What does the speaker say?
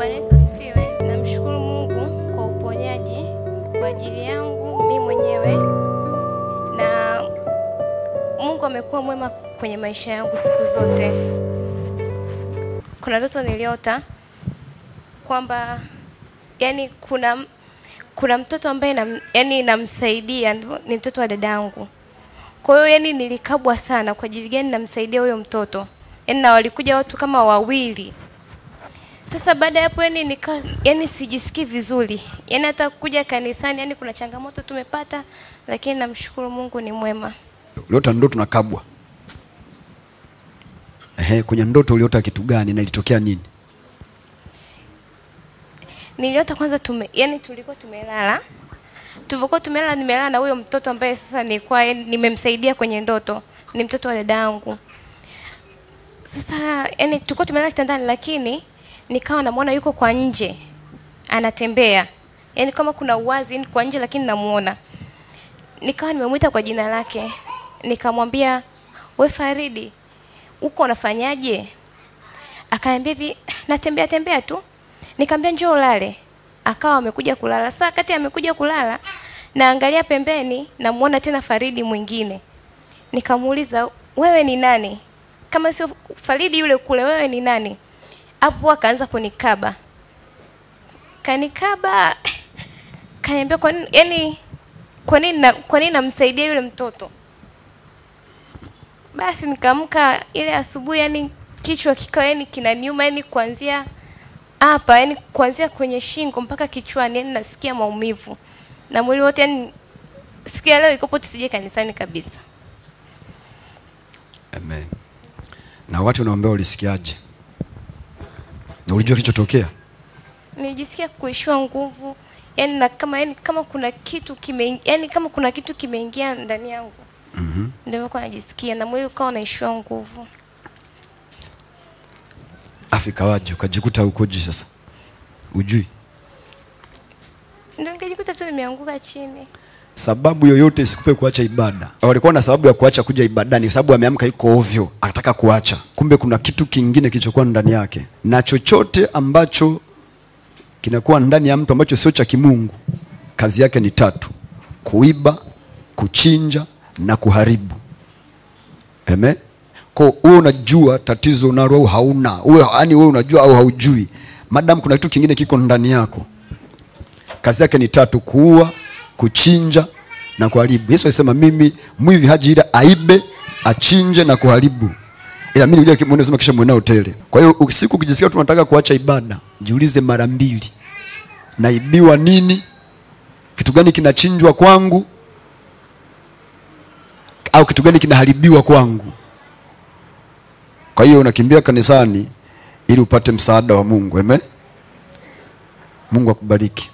Bwana Yesu asifiwe. Namshukuru Mungu kwa uponyaji kwa ajili yangu mimi mwenyewe, na Mungu amekuwa mwema kwenye maisha yangu siku zote. Kuna ndoto niliota kwamba kuna mtoto ambaye namsaidia, ni mtoto wa dadangu. Kwa hiyo nilikabwa sana kwa ajili gani namsaidia huyo mtoto. Na walikuja watu kama wawili. Sasa baada ya hapo sijisikii vizuri. Hata kuja kanisani kuna changamoto tumepata, lakini namshukuru Mungu ni mwema. Uliota ndoto nakabwa. Kwenye ndoto uliota kitu gani na ilitokea nini? Niliota kwanza tulikuwa tumelala. Tulipokuwa tumelala nimelala na huyo mtoto ambaye sasa nilikuwa nimemsaidia kwenye ndoto. Ni mtoto wa dadangu. Sasa tulikuwa tumelala kitandani, lakini nikawa namuona yuko kwa nje anatembea. Kama kuna uwazi kwa nje, lakini namuona. Nikawa nimemuita kwa jina lake. Nikamwambia, "We Faridi, uko unafanyaje?" Akaniambia hivi, "Natembea tembea tu." Nikamwambia, "Njoo ulale." Akawa amekuja kulala. Sasa kati amekuja kulala, naangalia pembeni namuona tena Faridi mwingine. Nikamuuliza, "Wewe ni nani? Kama sio Faridi yule kule, wewe ni nani?" Hapo akaanza kunikaba. Kanikaba. Kaniambia kwa nini namsaidia yule mtoto? Basi nikaamka ile asubuhi, kichwa kikawa kinaniuma, kuanzia hapa, kuanzia kwenye shingo mpaka kichwani, nasikia maumivu. Na mwili wote siku ya leo ikopo tusije kanisani kabisa. Amen. Na watu wanaombea ulisikiaje? Na ulijua kilichotokea? Nilijisikia kuishiwa nguvu, kama kuna kitu kimeingia ndani yangu. Ndio nilikuwa najisikia, na mwili ukawa unaishiwa nguvu. Afika waje ukajikuta ukoje sasa? Ujui? Ndio nikajikuta tu nimeanguka chini. Sababu yoyote isikupe kuacha ibada. Walikuwa na sababu ya kuacha kuja ibadani, sababu ameamka yuko ovyo, anataka kuacha. Kumbe kuna kitu kingine kilichokuwa ndani yake. Na chochote ambacho kinakuwa ndani ya mtu ambacho sio cha kimungu, kazi yake ni tatu: kuiba, kuchinja na kuharibu. Amen. Kwa wewe unajua tatizo unalo au hauna. Wewe unajua au haujui. Madam kuna kitu kingine kiko ndani yako. Kazi yake ni tatu: kuua, kuchinja na kuharibu. Yesu alisema mimi mwivi haji ila aibe, achinje na kuharibu. Ila mimi nikuja kimwone sema kisha mwenao tele. Kwa hiyo usiku ukijisikia tu unataka kuacha ibada, jiulize mara mbili. Naibiwa nini? Kitu gani kinachinjwa kwangu? Au kitu gani kinaharibiwa kwangu? Kwa hiyo unakimbia kanisani ili upate msaada wa Mungu. Amen. Mungu akubariki.